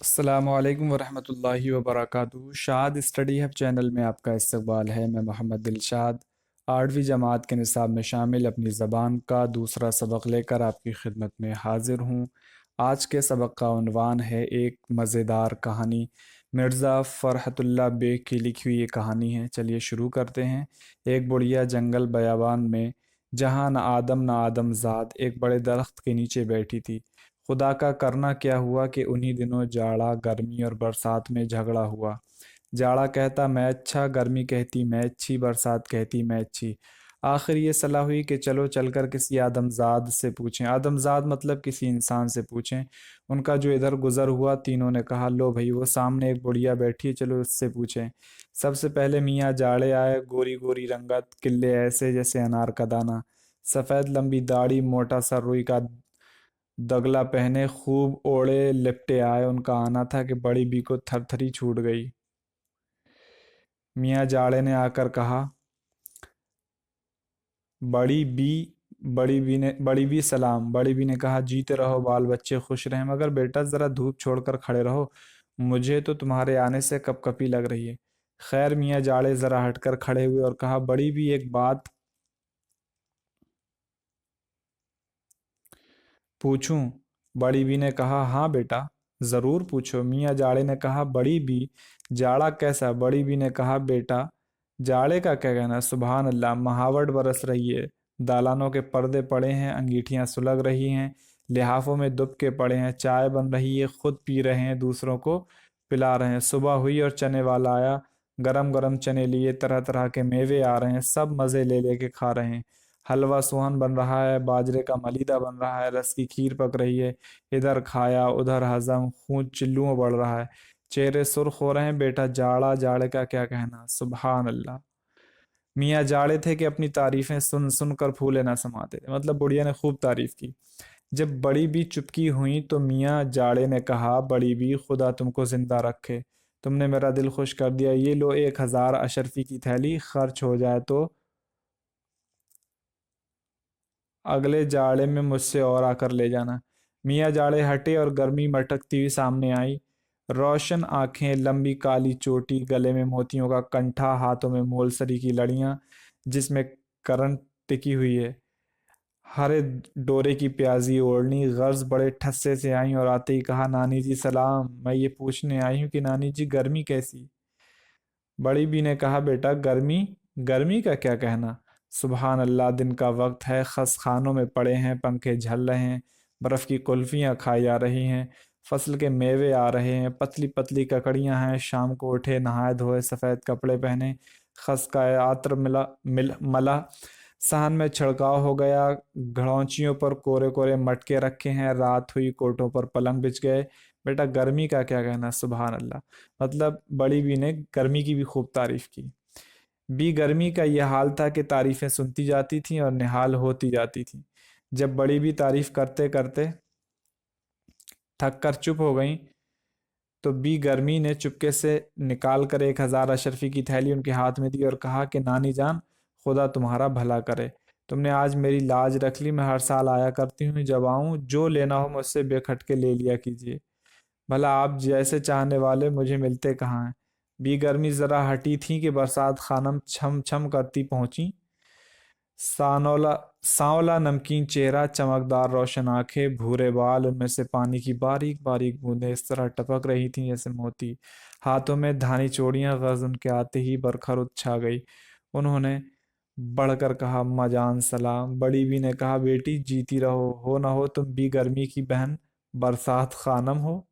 अस्सलामु अलैकुम वरहमतुल्लाहि वबरकातुहू। शाद स्टडी हब चैनल में आपका इस्तकबाल है। मैं मोहम्मद दिलशाद 8वीं जमात के निसाब में शामिल अपनी ज़बान का दूसरा सबक लेकर आपकी खिदमत में हाजिर हूँ। आज के सबक का उन्वान है एक मज़ेदार कहानी। मिर्ज़ा फ़रहतुल्लाह बेग की लिखी हुई ये कहानी है। चलिए शुरू करते हैं। एक बुढ़िया जंगल बयाबान में, जहाँ न आदम न आदमजाद, एक बड़े दरख्त के नीचे बैठी थी। खुदा का करना क्या हुआ कि उन्हीं दिनों जाड़ा, गर्मी और बरसात में झगड़ा हुआ। जाड़ा कहता मैं अच्छा, गर्मी कहती मैं अच्छी, बरसात कहती मैं अच्छी। आखिर ये सलाह हुई कि चलो चलकर किसी आदमजाद से पूछें। आदमजाद मतलब किसी इंसान से पूछें। उनका जो इधर गुजर हुआ, तीनों ने कहा लो भाई, वो सामने एक बुढ़िया बैठी है, चलो उससे पूछें। सबसे पहले मियाँ जाड़े आए। गोरी गोरी रंगत, किल्ले ऐसे जैसे अनार का दाना, सफ़ेद लंबी दाढ़ी, मोटा सा रुई का दगला पहने, खूब ओढ़े लिपटे आए। उनका आना था कि बड़ी बी को थरथरी छूट गई। मियाँ जाड़े ने आकर कहा, बड़ी बी बड़ी बी सलाम। बड़ी बी ने कहा, जीते रहो, बाल बच्चे खुश रहें, मगर बेटा ज़रा धूप छोड़कर खड़े रहो, मुझे तो तुम्हारे आने से कपकपी लग रही है। खैर, मियाँ जाड़े ज़रा हटकर खड़े हुए और कहा, बड़ी बी एक बात पूछूं? बड़ी बी ने कहा, हाँ बेटा, जरूर पूछो। मियाँ जाड़े ने कहा, बड़ी बी, जाड़ा कैसा? बड़ी बी ने कहा, बेटा जाड़े का क्या कहना, सुबहान अल्लाह, महावट बरस रही है, दालानों के पर्दे पड़े हैं, अंगीठियां सुलग रही हैं, लिहाफों में दुबके पड़े हैं, चाय बन रही है, खुद पी रहे हैं, दूसरों को पिला रहे हैं। सुबह हुई और चने वाला आया, गरम गरम चने लिए, तरह तरह के मेवे आ रहे हैं, सब मज़े ले लेके खा रहे हैं। हलवा सुहान बन रहा है, बाजरे का मलीदा बन रहा है, रस की खीर पक रही है। इधर खाया उधर हजम, खून चिल्लुओं बढ़ रहा है, चेहरे सुर्ख हो रहे हैं। बेटा जाड़ा, जाड़े का क्या कहना, सुभान अल्लाह। मियाँ जाड़े थे कि अपनी तारीफें सुन सुन कर फूले ना समाते थे। मतलब बुढ़िया ने खूब तारीफ की। जब बड़ी भी चुपकी हुई तो मियाँ जाड़े ने कहा, बड़ी भी, खुदा तुमको जिंदा रखे, तुमने मेरा दिल खुश कर दिया। ये लो 1000 अशरफी की थैली, खर्च हो जाए तो अगले जाड़े में मुझसे और आकर ले जाना। मियाँ जाड़े हटे और गर्मी मटकती हुई सामने आई। रोशन आंखें, लंबी काली चोटी, गले में मोतियों का कंठा, हाथों में मोलसरी की लड़ियां जिसमें करंट टिकी हुई है, हरे डोरे की प्याजी ओढ़नी। गर्ज बड़े ठस्से से आई और आते ही कहा, नानी जी सलाम, मैं ये पूछने आई हूँ कि नानी जी गर्मी कैसी? बड़ी बी ने कहा, बेटा गर्मी, गर्मी का क्या कहना, सुबहान अल्लाह, दिन का वक्त है, खस खानों में पड़े हैं, पंखे झल रहे हैं, बर्फ़ की कुल्फियाँ खाई जा रही हैं, फसल के मेवे आ रहे हैं, पतली पतली ककड़ियाँ हैं। शाम को उठे, नहाए धोए, सफ़ेद कपड़े पहने, खस का आत्र मला, साहन में छिड़काव हो गया, घड़ौंचियों पर कोरे कोरे मटके रखे हैं, रात हुई, कोटों पर पलंग बिछ गए। बेटा गर्मी का क्या कहना, सुबहान अल्लाह। मतलब बड़ी बी ने गर्मी की भी खूब तारीफ की। बी गर्मी का यह हाल था कि तारीफें सुनती जाती थीं और निहाल होती जाती थीं। जब बड़ी बी तारीफ करते करते थक कर चुप हो गईं, तो बी गर्मी ने चुपके से निकाल कर 1000 अशरफी की थैली उनके हाथ में दी और कहा कि नानी जान, खुदा तुम्हारा भला करे, तुमने आज मेरी लाज रख ली। मैं हर साल आया करती हूँ, जब आऊँ जो लेना हो मुझसे बेखटके ले लिया कीजिए। भला आप जैसे चाहने वाले मुझे मिलते कहाँ हैं? बी गर्मी जरा हटी थी कि बरसात खानम छम छम करती पहुंची। सानौला सांवला नमकीन चेहरा, चमकदार रोशन आंखें, भूरे बाल, उनमें से पानी की बारीक बारीक बूंदें इस तरह टपक रही थीं जैसे मोती। हाथों में धानी चूड़ियां, गज उनके आते ही बरखर छा गई। उन्होंने बढ़कर कहा, अम्मा जान सलाम। बड़ी बी ने कहा, बेटी जीती रहो, हो ना हो तुम बी गर्मी की बहन बरसात खानम हो।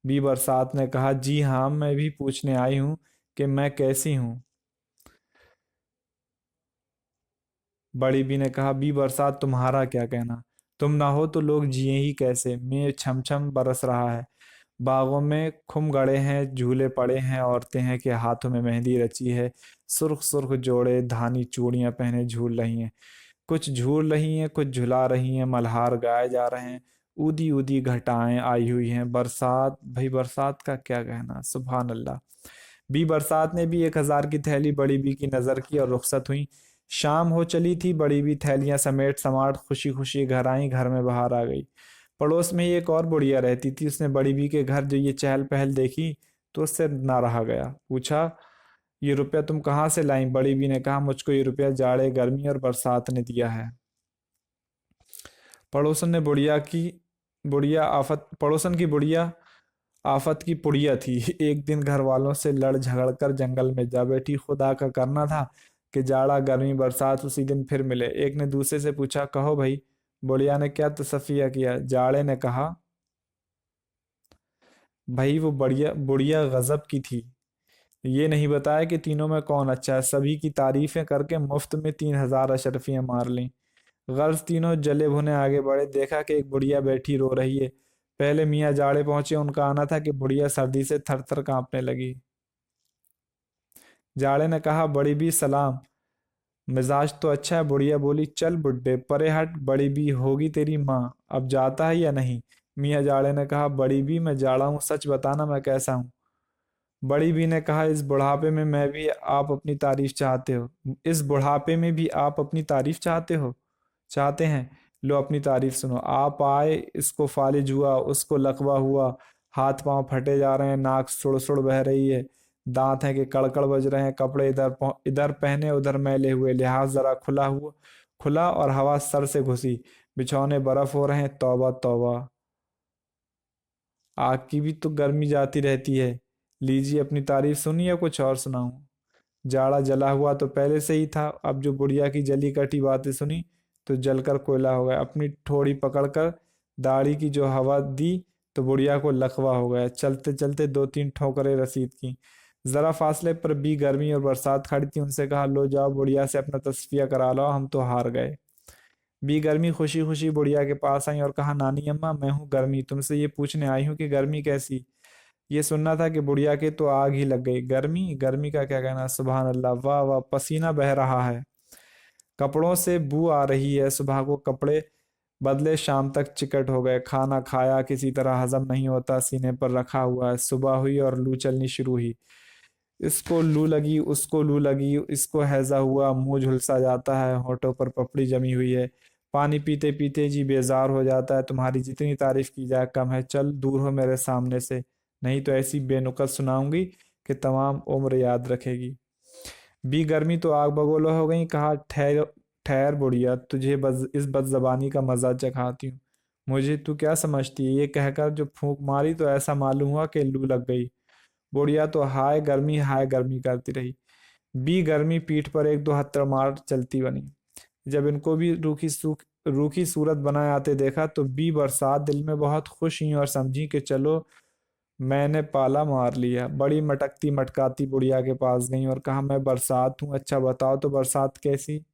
बी बरसात ने कहा, जी हाँ, मैं भी पूछने आई हूँ कि मैं कैसी हूँ। बड़ी बी ने कहा, बी बरसात तुम्हारा क्या कहना, तुम ना हो तो लोग जिए ही कैसे। मैं छम छम बरस रहा है, बागों में खुम गड़े हैं, झूले पड़े हैं, औरतें हैं कि हाथों में मेहंदी रची है, सुर्ख सुर्ख जोड़े धानी चूड़ियां पहने झूल रही हैं। कुछ झूल रही हैं, कुछ झुला रही हैं, मल्हार गाए जा रहे हैं, ऊदी ऊदी घटाएं आई हुई हैं। बरसात, भाई बरसात का क्या कहना, सुभान अल्लाह। बी बरसात ने भी 1000 की थैली बड़ी बी की नज़र की और रुखसत हुई। शाम हो चली थी। बड़ी बी थैलियां समेट समाट खुशी खुशी घर आई, घर में बाहर आ गई। पड़ोस में ही एक और बुढ़िया रहती थी। उसने बड़ी बी के घर जो ये चहल पहल देखी तो उससे ना रहा गया। पूछा, ये रुपया तुम कहाँ से लाई? बड़ी बी ने कहा, मुझको ये रुपया जाड़े, गर्मी और बरसात ने दिया है। पड़ोसन ने बुढ़िया की बुढ़िया आफत पड़ोसन की बुढ़िया आफत की पुड़िया थी। एक दिन घर वालों से लड़ झगड़ कर जंगल में जा बैठी। खुदा का करना था कि जाड़ा, गर्मी, बरसात उसी दिन फिर मिले। एक ने दूसरे से पूछा, कहो भाई, बुढ़िया ने क्या तसफिया किया? जाड़े ने कहा, भाई वो बढ़िया बुढ़िया गजब की थी। ये नहीं बताया कि तीनों में कौन अच्छा है। सभी की तारीफें करके मुफ्त में 3,000 अशरफियां मार लीं। गर्ज तीनों जले भुने आगे बढ़े। देखा कि एक बुढ़िया बैठी रो रही है। पहले मियाँ जाड़े पहुंचे। उनका आना था कि बुढ़िया सर्दी से थर थर कांपने लगी। जाड़े ने कहा, बड़ी भी सलाम, मिजाज तो अच्छा है। बुढ़िया बोली, चल बुड्ढे परे हट, बड़ी भी होगी तेरी माँ। अब जाता है या नहीं? मियाँ जाड़े ने कहा, बड़ी भी, मैं जाड़ा हूँ, सच बताना मैं कैसा हूँ? बड़ी बी ने कहा, इस बुढ़ापे में मैं भी आप अपनी तारीफ चाहते हो? इस बुढ़ापे में भी आप अपनी तारीफ चाहते हैं? लो अपनी तारीफ सुनो। आप आए, इसको फालिज हुआ, उसको लकवा हुआ, हाथ पांव फटे जा रहे हैं, नाक सुड़ सुड़ बह रही है, दांत हैं कि कड़कड़ बज रहे हैं, कपड़े इधर पहने उधर मैले हुए, लिहाज जरा खुला और हवा सर से घुसी, बिछौने बर्फ हो रहे हैं। तौबा तौबा, आग की भी तो गर्मी जाती रहती है। लीजिए अपनी तारीफ सुनिए या कुछ और सुनाऊं? जाड़ा जला हुआ तो पहले से ही था। अब जो बुढ़िया की जली कटी बातें सुनी तो जलकर कोयला हो गया। अपनी ठोड़ी पकड़कर दाढ़ी की जो हवा दी तो बुढ़िया को लकवा हो गया। चलते चलते 2-3 ठोकरें रसीद की। जरा फासले पर भी गर्मी और बरसात खड़ी थी। उनसे कहा, लो जाओ बुढ़िया से अपना तस्फिया करा लो, हम तो हार गए। बी गर्मी खुशी खुशी बुढ़िया के पास आई और कहा, नानी अम्मा, मैं हूँ गर्मी, तुमसे ये पूछने आई हूँ कि गर्मी कैसी? ये सुनना था कि बुढ़िया के तो आग ही लग गई। गर्मी गर्मी का क्या कहना, सुभान अल्लाह, वाह वाह, पसीना बह रहा है, कपड़ों से बू आ रही है। सुबह को कपड़े बदले, शाम तक चिकट हो गए। खाना खाया किसी तरह हजम नहीं होता, सीने पर रखा हुआ है। सुबह हुई और लू चलनी शुरू हुई। इसको लू लगी, उसको लू लगी, इसको हैजा हुआ, मुंह झुलसा जाता है, होठों पर पपड़ी जमी हुई है। पानी पीते पीते जी बेजार हो जाता है। तुम्हारी जितनी तारीफ की जाए कम है। चल दूर हो मेरे सामने से, नहीं तो ऐसी बेनुकत सुनाऊंगी कि तमाम उम्र याद रखेगी। बी गर्मी तो आग बगोला हो गई। कहा, ठहर ठहर बुढ़िया, तुझे इस बदजबानी का मजा चखाती हूँ। मुझे तू क्या समझती है? ये कहकर जो फूंक मारी तो ऐसा मालूम हुआ कि लू लग गई। बुढ़िया तो हाय गर्मी करती रही। बी गर्मी पीठ पर एक दो हत्तर मार चलती बनी। जब इनको भी रूखी सूरत बनाए आते देखा तो बी बरसात दिल में बहुत खुश हुई और समझी कि चलो मैंने पाला मार लिया। बड़ी मटकती मटकाती बुढ़िया के पास गई और कहा, मैं बरसात हूँ, अच्छा बताओ तो बरसात कैसी?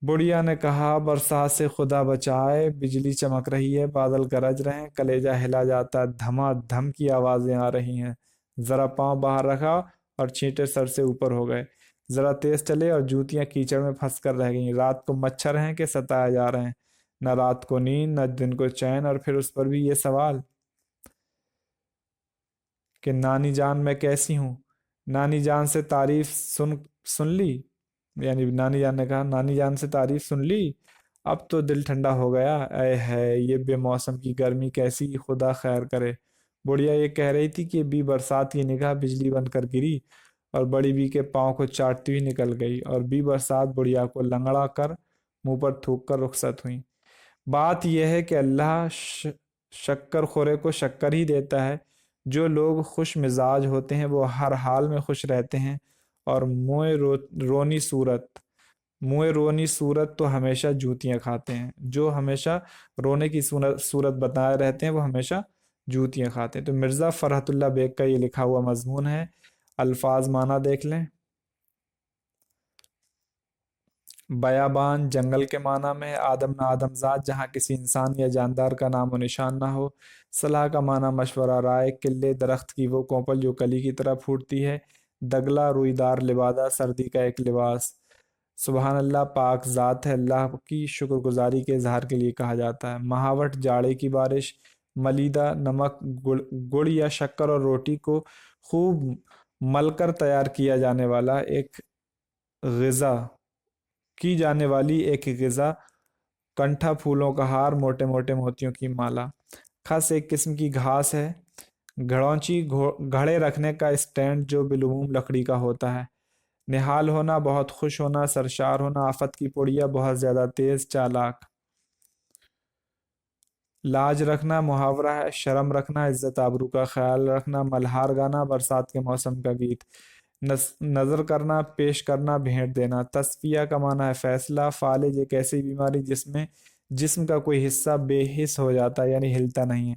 बुढ़िया ने कहा, बरसात से खुदा बचाए, बिजली चमक रही है, बादल गरज रहे हैं, कलेजा हिला जाता है, धमाधम की आवाजें आ रही हैं। जरा पांव बाहर रखा और छींटे सर से ऊपर हो गए। जरा तेज चले और जूतियां कीचड़ में फंस कर रह गईं। रात को मच्छर हैं कि सताए जा रहे हैं। न रात को नींद, न दिन को चैन, और फिर उस पर भी ये सवाल कि नानी जान मैं कैसी हूँ? नानी जान से तारीफ सुन ली। यानी नानी जान ने कहा, नानी जान से तारीफ सुन ली, अब तो दिल ठंडा हो गया। ऐ है, ये बेमौसम की गर्मी कैसी, खुदा खैर करे। बुढ़िया ये कह रही थी कि बी बरसात की निगाह बिजली बनकर गिरी और बड़ी बी के पाँव को चाटती हुई निकल गई, और बी बरसात बुढ़िया को लंगड़ा कर मुंह पर थूक कर रुखसत हुई। बात यह है कि अल्लाह शक्कर खोरे को शक्कर ही देता है। जो लोग खुश मिजाज होते हैं वो हर हाल में खुश रहते हैं, और मुँह रोनी सूरत तो हमेशा जूतियां खाते हैं। जो हमेशा रोने की सूरत बताए रहते हैं वो हमेशा जूतियां खाते हैं। तो मिर्ज़ा फरहतुल्लाह बेग का ये लिखा हुआ मजमून है। अल्फाज माना देख लें। बयाबान जंगल के माना में है। आदम ना आदमजाद, जहाँ किसी इंसान या जानदार का नाम व निशान ना हो। सलाह का माना मशवरा, राय, किले, दरख्त की वो कोंपल जो कली की तरह फूटती है। दगला रुईदार लिबादा, सर्दी का एक लिबास। सुबहान अल्लाह, पाक ज़ात है, अल्लाह की शुक्रगुजारी के इजहार के लिए कहा जाता है। महावट, जाड़े की बारिश। मलीदा, नमक, गुड़ या शक्कर और रोटी को खूब मलकर तैयार की जाने वाली एक ग़िज़ा कंठा फूलों का हार, मोटे मोटे मोतियों की माला। खस एक किस्म की घास है। घड़ौंची घड़े रखने का स्टैंड जो बिलूम लकड़ी का होता है। निहाल होना, बहुत खुश होना, सरशार होना, आफत की पुड़िया, बहुत ज्यादा तेज, चालाक। लाज रखना मुहावरा है। शर्म रखना, इज्जत आबरू का ख्याल रखना। मल्हार गाना, बरसात के मौसम का गीत। नजर करना, पेश करना, भेंट देना। तस्फिया का माना है फैसला। फालिज एक ऐसी बीमारी जिसमें जिस्म का कोई हिस्सा बेहिस हो जाता है, यानी हिलता नहीं है।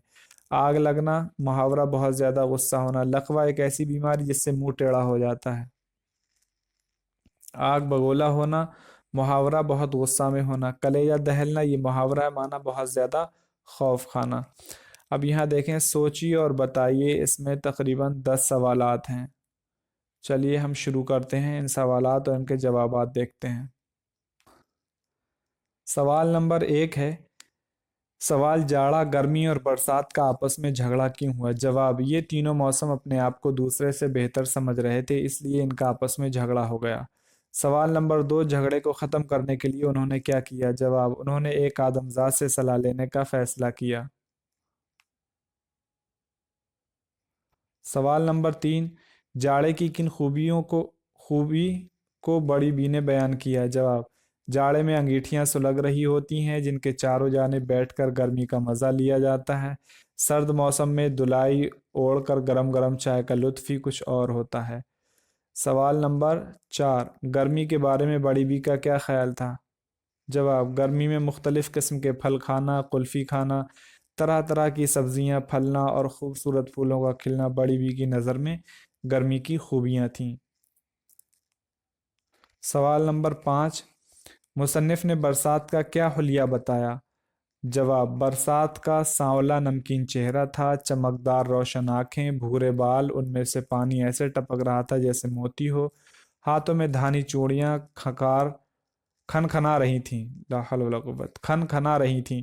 आग लगना मुहावरा, बहुत ज्यादा गुस्सा होना। लकवा एक ऐसी बीमारी जिससे मुंह टेढ़ा हो जाता है। आग बगोला होना मुहावरा, बहुत गुस्सा में होना। कलेजा दहलना, ये मुहावरा है, माना बहुत ज्यादा खौफ खाना। अब यहाँ देखें, सोचिए और बताइए, इसमें तकरीबन 10 सवालात हैं। चलिए हम शुरू करते हैं इन सवालात और इनके जवाबात देखते हैं। सवाल नंबर 1 है। सवाल, जाड़ा, गर्मी और बरसात का आपस में झगड़ा क्यों हुआ? जवाब, ये तीनों मौसम अपने आप को दूसरे से बेहतर समझ रहे थे, इसलिए इनका आपस में झगड़ा हो गया। सवाल नंबर 2, झगड़े को ख़त्म करने के लिए उन्होंने क्या किया? जवाब, उन्होंने एक आदमजात से सलाह लेने का फैसला किया। सवाल नंबर 3, जाड़े की किन खूबी को बड़ी बी ने बयान किया? जवाब, जाड़े में अंगीठियां सुलग रही होती हैं जिनके चारों जानिब बैठकर गर्मी का मजा लिया जाता है। सर्द मौसम में दुलाई ओढ़कर गरम गरम चाय का लुत्फ ही कुछ और होता है। सवाल नंबर 4, गर्मी के बारे में बड़ी बी का क्या ख्याल था? जवाब, गर्मी में मुख्तलिफ किस्म के फल खाना, कुल्फी खाना, तरह तरह की सब्जियां फलना और खूबसूरत फूलों का खिलना बड़ी बी की नज़र में गर्मी की खूबियां थीं। सवाल नंबर 5, मुसन्निफ ने बरसात का क्या हुलिया बताया? जवाब, बरसात का सांवला नमकीन चेहरा था, चमकदार रोशन आंखें, भूरे बाल, उनमें से पानी ऐसे टपक रहा था जैसे मोती हो। हाथों में धानी चूड़ियां खकार खनखना रही थीं। ला हौल वला कुव्वत, खनखना रही थीं।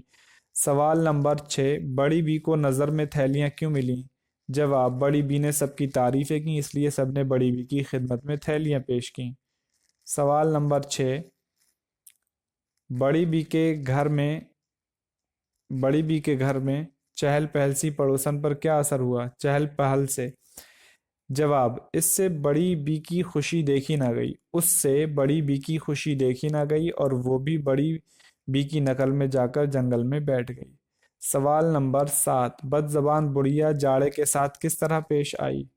सवाल नंबर 6, बड़ी बी को नज़र में थैलियां क्यों मिलीं? जवाब, बड़ी बी ने सबकी तारीफें की, इसलिए सबने बड़ी बी की खिदमत में थैलियां पेश की। सवाल नंबर 6, बड़ी बी के घर में बड़ी बी के घर में चहल पहल सी पड़ोसन पर क्या असर हुआ? चहल पहल से। जवाब, इससे बड़ी बी की खुशी देखी ना गई, उससे बड़ी बी की खुशी देखी ना गई और वो भी बड़ी बी की नकल में जाकर जंगल में बैठ गई। सवाल नंबर 7, बदजबान बुढ़िया जाड़े के साथ किस तरह पेश आई?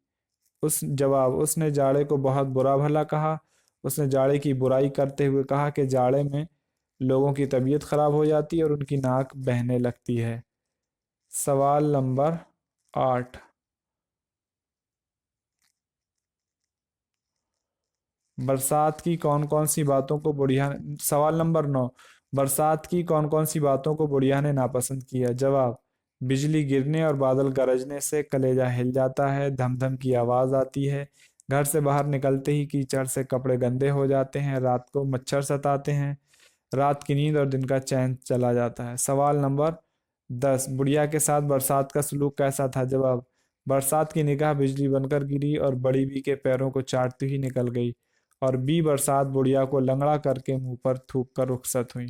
जवाब, उसने जाड़े को बहुत बुरा भला कहा। उसने जाड़े की बुराई करते हुए कहा कि जाड़े में लोगों की तबीयत खराब हो जाती है और उनकी नाक बहने लगती है। सवाल नंबर 8, बरसात की कौन कौन सी बातों को बुढ़िया ने सवाल नंबर 9, बरसात की कौन कौन सी बातों को बुढ़िया ने नापसंद किया? जवाब, बिजली गिरने और बादल गरजने से कलेजा हिल जाता है, धम धम की आवाज आती है, घर से बाहर निकलते ही कीचड़ से कपड़े गंदे हो जाते हैं, रात को मच्छर सताते हैं, रात की नींद और दिन का चैन चला जाता है। सवाल नंबर 10, बुढ़िया के साथ बरसात का सलूक कैसा था? जवाब, बरसात की निगाह बिजली बनकर गिरी और बड़ी बी के पैरों को चाटती ही निकल गई और बी बरसात बुढ़िया को लंगड़ा करके मुंह पर थूक कर रुखसत हुई।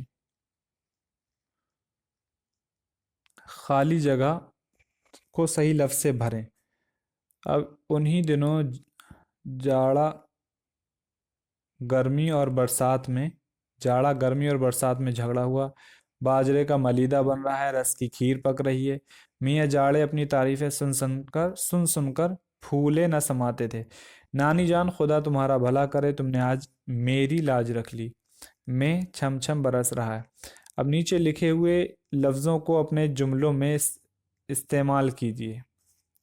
खाली जगह को सही लफ्ज से भरें। अब उन्हीं दिनों जाड़ा गर्मी और बरसात में जाड़ा गर्मी और बरसात में झगड़ा हुआ। बाजरे का मलीदा बन रहा है, रस की खीर पक रही है। मियाँ जाड़े अपनी तारीफें सुन सुनकर फूले न समाते थे। नानी जान, खुदा तुम्हारा भला करे, तुमने आज मेरी लाज रख ली। में छम छम बरस रहा है। अब नीचे लिखे हुए लफ्ज़ों को अपने जुमलों में इस्तेमाल कीजिए,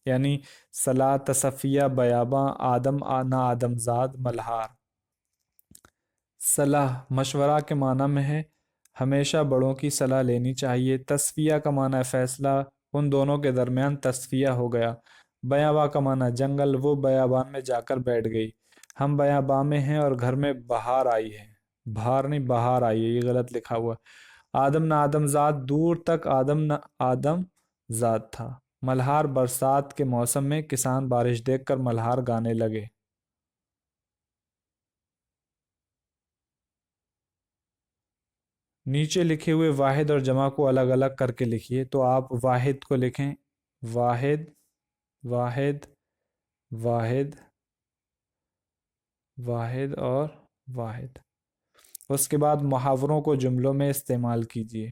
यानी सलाह, तसफिया, बयाबा, आदम आना, आदमजाद, मल्हार। सलाह मशवरा के माना में है, हमेशा बड़ों की सलाह लेनी चाहिए। तस्फिया का माना है फैसला, उन दोनों के दरमियान तस्फिया हो गया। बयाबा का माना जंगल, वो बयाबान में जाकर बैठ गई। हम बयाबा में हैं और घर में बहार आई है। बहार नहीं, बहार आई है, ये गलत लिखा हुआ। आदम न आदमजात, दूर तक आदम न आदम जात था। मल्हार, बरसात के मौसम में किसान बारिश देखकर मल्हार गाने लगे। نیچے لکھے ہوئے واحد اور جمع کو الگ الگ کر کے لکھیے. تو آپ واحد کو لکھیں واحد واحد واحد واحد اور واحد. اس کے بعد محاوروں کو جملوں میں استعمال کیجیے.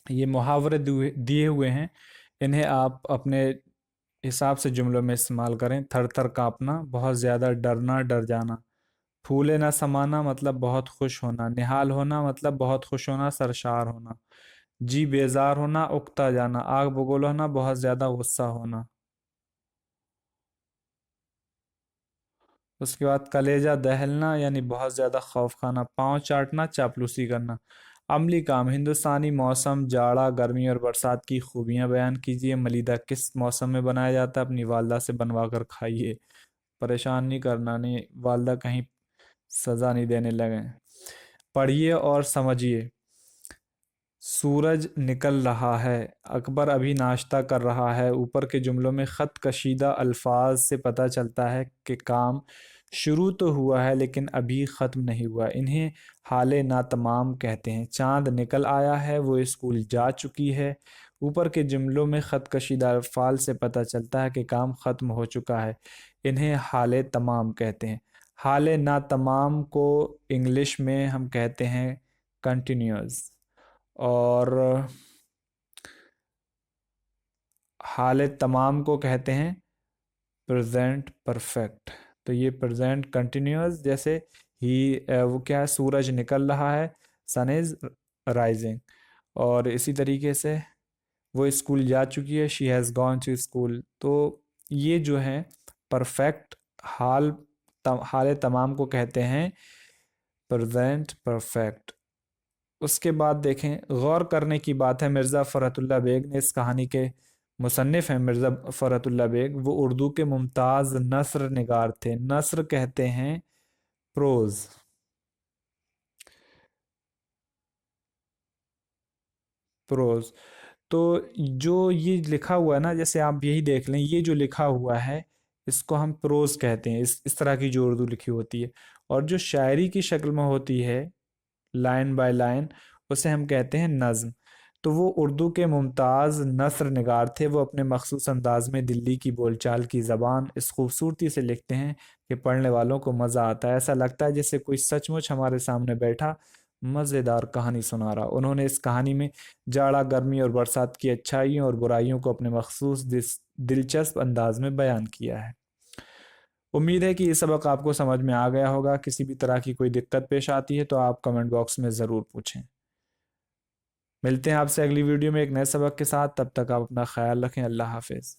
یہ محاورے دیے ہوئے ہیں، انہیں آپ اپنے حساب سے جملوں میں استعمال کریں. تھر تھر کانپنا، بہت زیادہ ڈرنا، ڈر جانا. پھولے نہ سمانا مطلب بہت خوش ہونا. نہال ہونا مطلب بہت خوش ہونا، سرشار ہونا. جی بیزار ہونا، اکتا جانا. آگ بگول ہونا، بہت زیادہ غصہ ہونا. اس کے بعد کلیجہ دہلنا یعنی بہت زیادہ خوف کھانا. پاؤں چاٹنا، چاپلوسی کرنا. عملی کام: ہندوستانی موسم، جاڑا، گرمی اور برسات کی خوبیاں بیان کیجیے. ملیدہ کس موسم میں بنایا جاتا ہے؟ اپنی والدہ سے بنوا کر کھائیے. پریشان نہیں کرنا، نہیں والدہ کہیں سزا نہیں دینے لگیں. پڑھیے اور سمجھیے. سورج نکل رہا ہے، اکبر ابھی ناشتہ کر رہا ہے. اوپر کے جملوں میں خط کشیدہ الفاظ سے پتہ چلتا ہے کہ کام شروع تو ہوا ہے لیکن ابھی ختم نہیں ہوا. انہیں حال ناتمام کہتے ہیں. چاند نکل آیا ہے، وہ اسکول جا چکی ہے. اوپر کے جملوں میں خط کشیدہ الفاظ سے پتہ چلتا ہے کہ کام ختم ہو چکا ہے. انہیں حال تمام کہتے ہیں. حال ناتمام کو انگلش میں ہم کہتے ہیں کنٹینیوس، اور حال تمام کو کہتے ہیں پریزنٹ پرفیکٹ. تو یہ پریزنٹ کنٹینیوس، جیسے ہی وہ کیا ہے، سورج نکل رہا ہے، سن از رائزنگ. اور اسی طریقے سے وہ اسکول جا چکی ہے، she has gone to school. تو یہ جو ہے پرفیکٹ حال، حال تمام کو کہتے ہیں پریزنٹ پرفیکٹ. اس کے بعد دیکھیں، غور کرنے کی بات ہے، مرزا فرحت اللہ بیگ نے، اس کہانی کے مصنف ہیں مرزا فرحت اللہ بیگ. وہ اردو کے ممتاز نثر نگار تھے. نثر کہتے ہیں پروز. پروز تو جو یہ لکھا ہوا ہے نا، جیسے آپ یہی دیکھ لیں، یہ جو لکھا ہوا ہے اس کو ہم پروز کہتے ہیں، اس طرح کی جو اردو لکھی ہوتی ہے. اور جو شاعری کی شکل میں ہوتی ہے لائن بائی لائن، اسے ہم کہتے ہیں نظم. تو وہ اردو کے ممتاز نثر نگار تھے. وہ اپنے مخصوص انداز میں دلی کی بول چال کی زبان اس خوبصورتی سے لکھتے ہیں کہ پڑھنے والوں کو مزہ آتا ہے. ایسا لگتا ہے جیسے کوئی سچ مچ ہمارے سامنے بیٹھا مزیدار کہانی سنا رہا. انہوں نے اس کہانی میں جاڑا، گرمی اور برسات کی اچھائیوں اور برائیوں کو اپنے مخصوص دلچسپ انداز میں بیان کیا ہے. امید ہے کہ یہ سبق آپ کو سمجھ میں آ گیا ہوگا. کسی بھی طرح کی کوئی دقت پیش آتی ہے تو آپ کمنٹ باکس میں ضرور پوچھیں. ملتے ہیں آپ سے اگلی ویڈیو میں ایک نئے سبق کے ساتھ. تب تک آپ اپنا خیال رکھیں. اللہ حافظ.